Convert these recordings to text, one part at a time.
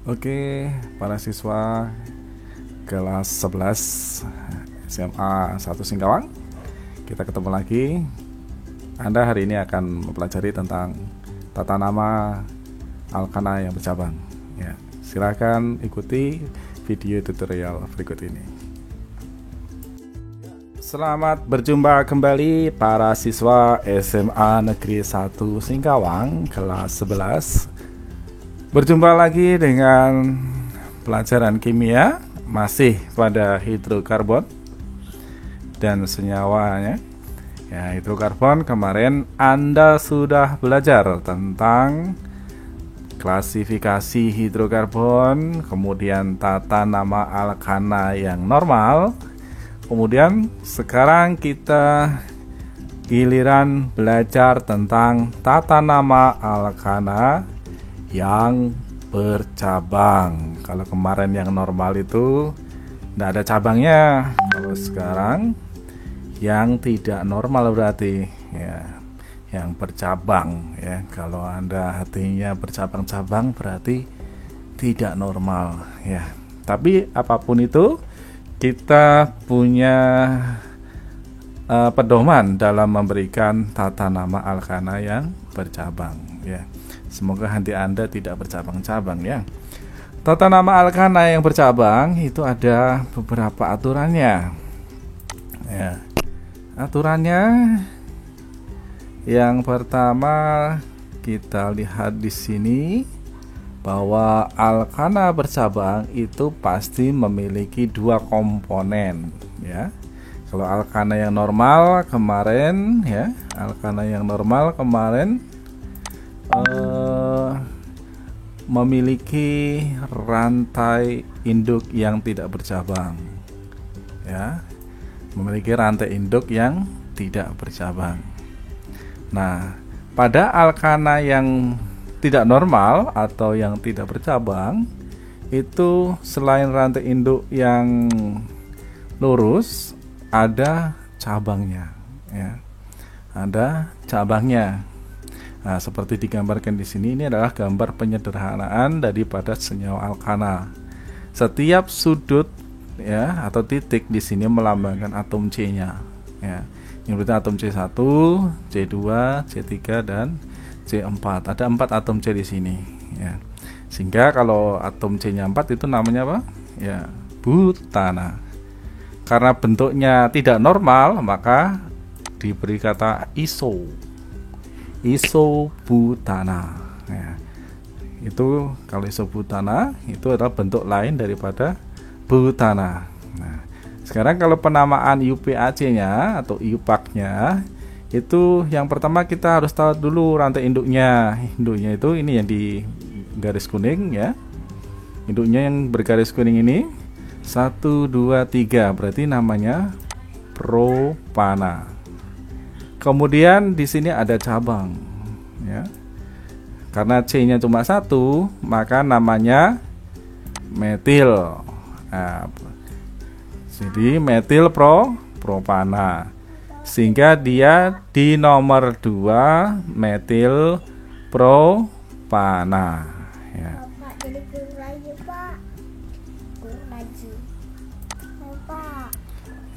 Oke, para siswa kelas 11 SMA 1 Singkawang, kita ketemu lagi. Anda hari ini akan mempelajari tentang tata nama alkana yang bercabang. Ya, silakan ikuti video tutorial berikut ini. Selamat berjumpa kembali para siswa SMA Negeri 1 Singkawang kelas 11. Berjumpa lagi dengan pelajaran kimia, masih pada hidrokarbon dan senyawanya. Ya, hidrokarbon kemarin Anda sudah belajar tentang klasifikasi hidrokarbon, kemudian tata nama alkana yang normal. Kemudian sekarang kita giliran belajar tentang tata nama alkana yang bercabang. Kalau kemarin yang normal itu tidak ada cabangnya. Kalau sekarang yang tidak normal berarti ya, yang bercabang ya. Kalau Anda hatinya bercabang-cabang berarti tidak normal ya. Tapi apapun itu, kita punya pedoman dalam memberikan tata nama alkana yang bercabang ya. Semoga hati Anda tidak bercabang-cabang ya. Tata nama alkana yang bercabang itu ada beberapa aturannya. Ya. Aturannya yang pertama kita lihat di sini bahwa alkana bercabang itu pasti memiliki dua komponen ya. Kalau alkana yang normal kemarin ya, alkana yang normal kemarin memiliki rantai induk yang tidak bercabang ya, memiliki rantai induk yang tidak bercabang. Nah, pada alkana yang tidak normal atau yang tidak bercabang itu selain rantai induk yang lurus ada cabangnya ya, ada cabangnya. Nah, seperti digambarkan di sini, ini adalah gambar penyederhanaan daripada senyawa alkana. Setiap sudut ya atau titik di sini melambangkan atom C-nya ya. Yang berarti atom C1, C2, C3 dan C4. Ada 4 atom C di sini ya. Sehingga kalau atom C-nya 4 itu namanya apa? Ya, butana. Karena bentuknya tidak normal, maka diberi kata isobutana ya. Itu kalau isobutana itu adalah bentuk lain daripada butana. Nah, sekarang kalau penamaan UPAC-nya atau IUPAC-nya itu yang pertama kita harus tahu dulu rantai induknya. Induknya itu ini yang di garis kuning ya. Induknya yang bergaris kuning ini 1, 2, 3 berarti namanya propana. Kemudian di sini ada cabang ya. Karena C-nya cuma 1, maka namanya metil. Nah, jadi metil propana. Sehingga dia di nomor 2 metil propana ya.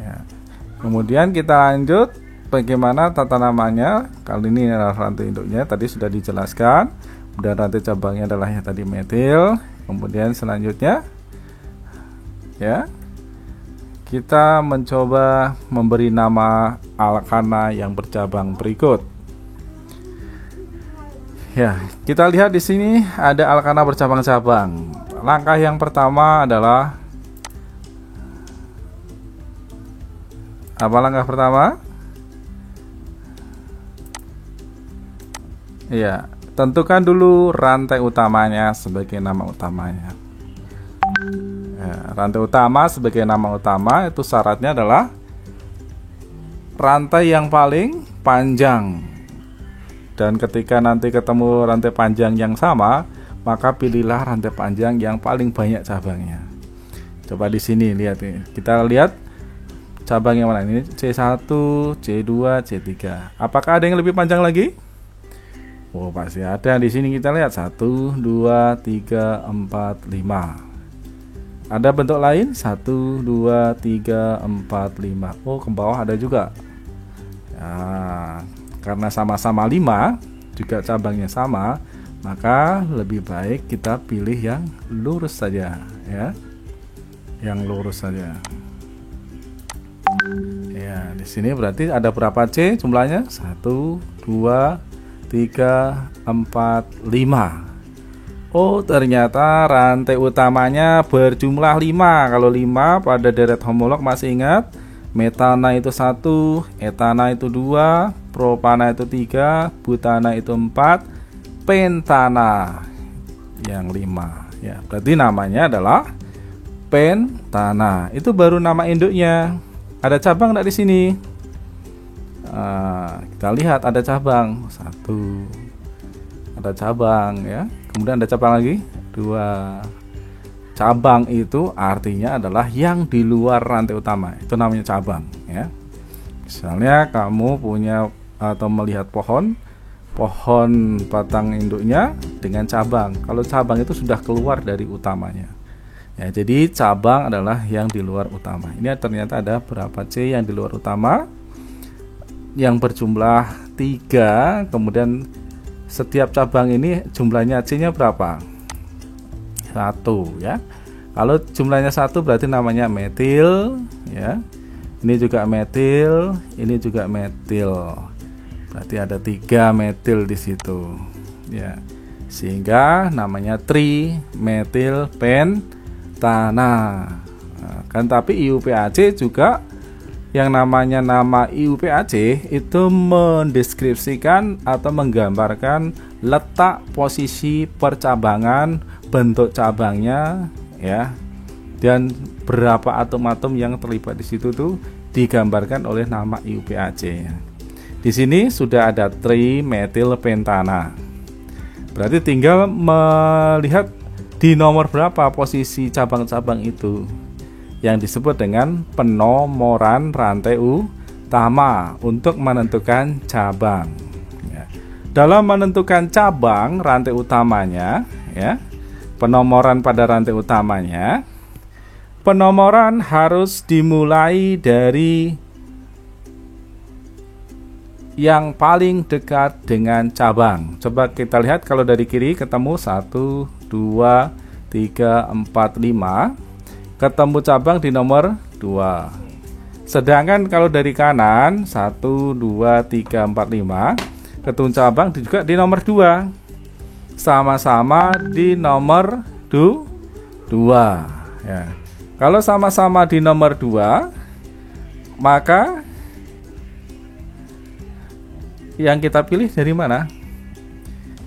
Ya. Kemudian kita lanjut bagaimana tata namanya. Kali ini adalah rantai induknya tadi sudah dijelaskan, dan rantai cabangnya adalah yang tadi metil. Kemudian selanjutnya ya, kita mencoba memberi nama alkana yang bercabang berikut. Ya, kita lihat di sini ada alkana bercabang-cabang. Langkah yang pertama adalah apa langkah pertama? Ya, tentukan dulu rantai utamanya sebagai nama utamanya. Ya, rantai utama sebagai nama utama itu syaratnya adalah rantai yang paling panjang. Dan ketika nanti ketemu rantai panjang yang sama, maka pilihlah rantai panjang yang paling banyak cabangnya. Coba di sini lihat nih. Kita lihat cabang yang mana ini? C1, C2, C3. Apakah ada yang lebih panjang lagi? Oh, pasti ada. Di sini kita lihat 1, 2, 3, 4, 5. Ada bentuk lain 1, 2, 3, 4, 5. Oh, ke bawah ada juga. Nah, karena sama-sama 5, juga cabangnya sama, maka lebih baik kita pilih yang lurus saja, ya. Yang lurus saja. Ya, di sini berarti ada berapa C jumlahnya? 1, 2, 3, 4, 5. Oh, ternyata rantai utamanya berjumlah 5. Kalau 5 pada deret homolog masih ingat? Metana itu 1, etana itu 2, propana itu 3, butana itu 4, pentana yang 5. Ya, berarti namanya adalah pentana. Itu baru nama induknya. Ada cabang enggak di sini? Kita lihat ada cabang 1, ada cabang, ya. Kemudian ada cabang lagi 2. Cabang itu artinya adalah yang di luar rantai utama. Itu namanya cabang, ya. Misalnya kamu punya atau melihat pohon batang induknya dengan cabang. Kalau cabang itu sudah keluar dari utamanya. Ya, jadi cabang adalah yang di luar utama. Ini ternyata ada berapa C yang di luar utama? Yang berjumlah 3. Kemudian setiap cabang ini jumlahnya C-nya berapa? 1, ya. Kalau jumlahnya 1 berarti namanya metil, ya. Ini juga metil, ini juga metil. Berarti ada 3 metil di situ, ya. Sehingga namanya trimetil pentana. Nah, kan tapi IUPAC juga yang namanya nama IUPAC itu mendeskripsikan atau menggambarkan letak posisi percabangan, bentuk cabangnya, ya, dan berapa atom-atom yang terlibat di situ tuh digambarkan oleh nama IUPAC. Di sini sudah ada trimetil pentana. Berarti tinggal melihat di nomor berapa posisi cabang-cabang itu, yang disebut dengan penomoran rantai utama untuk menentukan cabang. Ya. Dalam menentukan cabang rantai utamanya, ya, penomoran pada rantai utamanya, penomoran harus dimulai dari yang paling dekat dengan cabang. Coba kita lihat kalau dari kiri ketemu 1, 2, 3, 4, 5. Ketemu cabang di nomor 2. Sedangkan kalau dari kanan 1, 2, 3, 4, 5, ketemu cabang juga di nomor 2. Sama-sama di nomor 2, ya. Kalau sama-sama di nomor 2, maka yang kita pilih dari mana?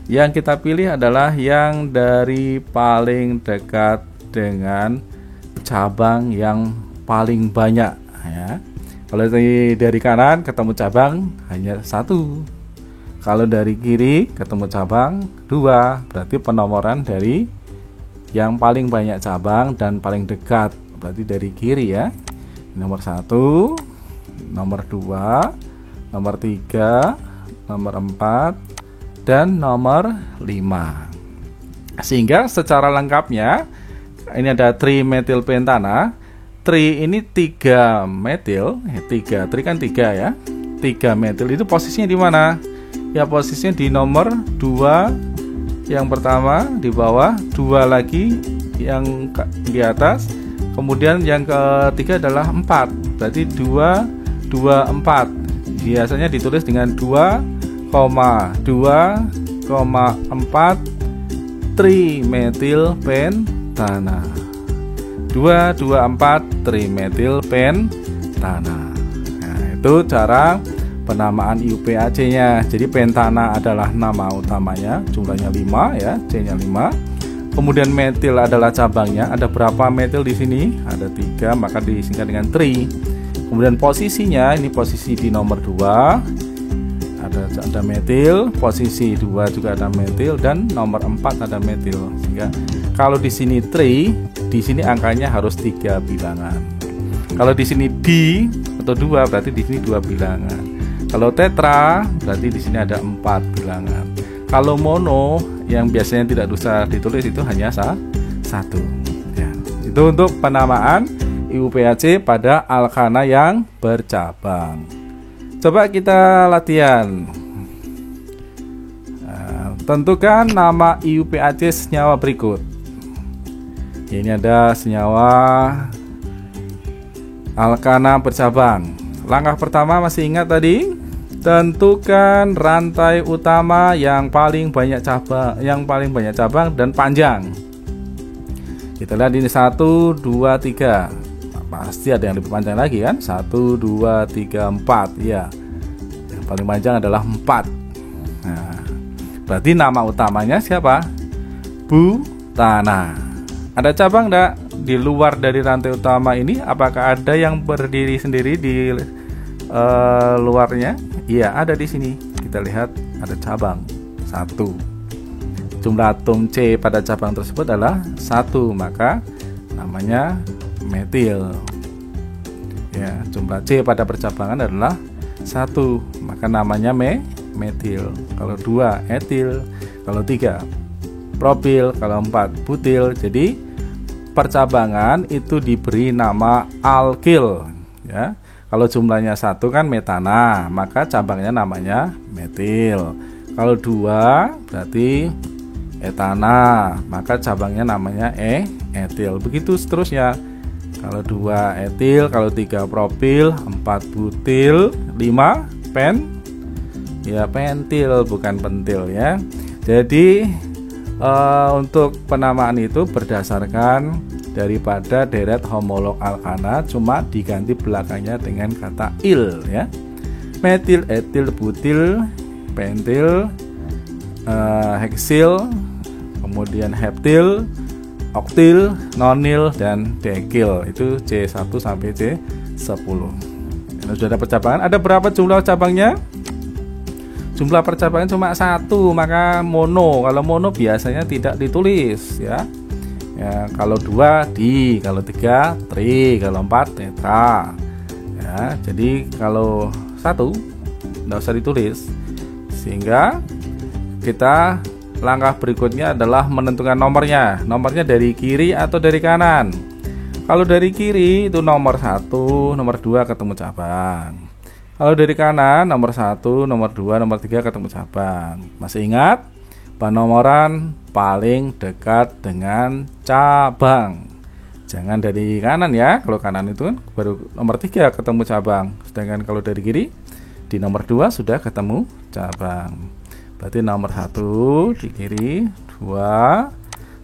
Yang kita pilih adalah yang dari paling dekat dengan cabang yang paling banyak, ya. Kalau dari kanan ketemu cabang hanya 1. Kalau dari kiri ketemu cabang 2. Berarti penomoran dari yang paling banyak cabang dan paling dekat. Berarti dari kiri, ya. Nomor 1, nomor 2, nomor 3, nomor 4, dan nomor 5. Sehingga secara lengkapnya ini ada trimetilpentana. Tri ini 3 metil, 3 tri kan 3, ya. 3 metil itu posisinya di mana? Ya, posisinya di nomor 2 yang pertama di bawah, 2 lagi yang di atas. Kemudian yang ketiga adalah 4. Berarti 2, 2, 4. Biasanya ditulis dengan 2,4 trimetilpentana. 2,4 trimetilpentana. Nah, itu cara penamaan IUPAC-nya. Jadi pentana adalah nama utamanya, jumlahnya 5, ya, C-nya 5. Kemudian metil adalah cabangnya. Ada berapa metil di sini? Ada 3, maka disingkat dengan tri. Kemudian posisinya, ini posisi di nomor 2. Ada metil, posisi 2 juga ada metil, dan nomor 4 ada metil. Sehingga kalau di sini tri, di sini angkanya harus 3 bilangan. Kalau di sini di atau 2, berarti di sini 2 bilangan. Kalau tetra, berarti di sini ada 4 bilangan. Kalau mono yang biasanya tidak bisa ditulis itu hanya satu. Ya. Itu untuk penamaan IUPAC pada alkana yang bercabang. Coba kita latihan. Tentukan nama IUPAC senyawa berikut. Ini ada senyawa alkana bercabang. Langkah pertama masih ingat tadi? Tentukan rantai utama yang paling banyak cabang, dan panjang. Kita lihat ini 1, 2, 3. Pasti ada yang lebih panjang lagi kan? 1, 2, 3, 4. Ya. Yang paling panjang adalah 4. Nah, berarti nama utamanya siapa? Butana. Ada cabang enggak di luar dari rantai utama ini? Apakah ada yang berdiri sendiri di luarnya? Iya, ada di sini. Kita lihat ada cabang 1. Jumlah atom C pada cabang tersebut adalah 1, maka namanya metil. Ya, jumlah C pada percabangan adalah 1, maka namanya metil. Kalau 2 etil, kalau 3 propil, kalau 4 butil. Jadi percabangan itu diberi nama alkil, ya. Kalau jumlahnya 1 kan metana, maka cabangnya namanya metil. Kalau 2 berarti etana, maka cabangnya namanya etil. Begitu seterusnya. Kalau 2 etil, kalau 3 propil, 4 butil, 5 pentil, bukan pentil ya. Jadi untuk penamaan itu berdasarkan daripada deret homolog alkana, cuma diganti belakangnya dengan kata il ya. Metil, etil, butil, pentil, heksil, kemudian heptil, oktil, nonil, dan dekil. Itu C1 sampai C10. Ini sudah ada percabangan. Ada berapa jumlah cabangnya? Jumlah percabangan cuma 1, maka mono. Kalau mono biasanya tidak ditulis ya. Ya, kalau 2 di, kalau 3 tri, kalau 4 tetra. Ya, jadi kalau 1 tidak usah ditulis. Sehingga kita langkah berikutnya adalah menentukan nomornya. Nomornya dari kiri atau dari kanan. Kalau dari kiri itu nomor 1, nomor 2 ketemu cabang. Kalau dari kanan nomor 1, nomor 2, nomor 3 ketemu cabang. Masih ingat? Penomoran paling dekat dengan cabang. Jangan dari kanan ya. Kalau kanan itu kan baru nomor 3 ketemu cabang. Sedangkan kalau dari kiri di nomor 2 sudah ketemu cabang. Berarti nomor 1 di kiri, 2,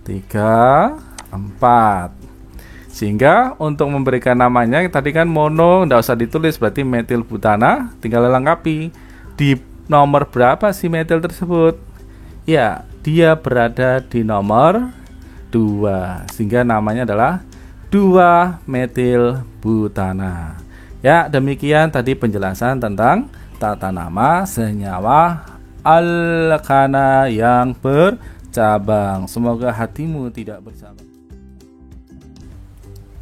3, 4. Sehingga untuk memberikan namanya tadi kan mono, tidak usah ditulis, berarti metil butana, tinggal lengkapi. Di nomor berapa si metil tersebut? Ya, dia berada di nomor 2, sehingga namanya adalah 2 metil butana. Ya, demikian tadi penjelasan tentang tata nama senyawa alkana yang bercabang. Semoga hatimu tidak bercabang.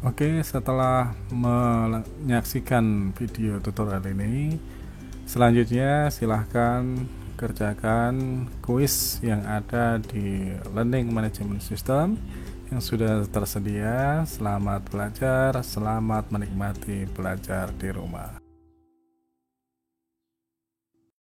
Oke, setelah menyaksikan video tutorial ini, selanjutnya silahkan kerjakan kuis yang ada di Learning Management System yang sudah tersedia. Selamat belajar, selamat menikmati belajar di rumah.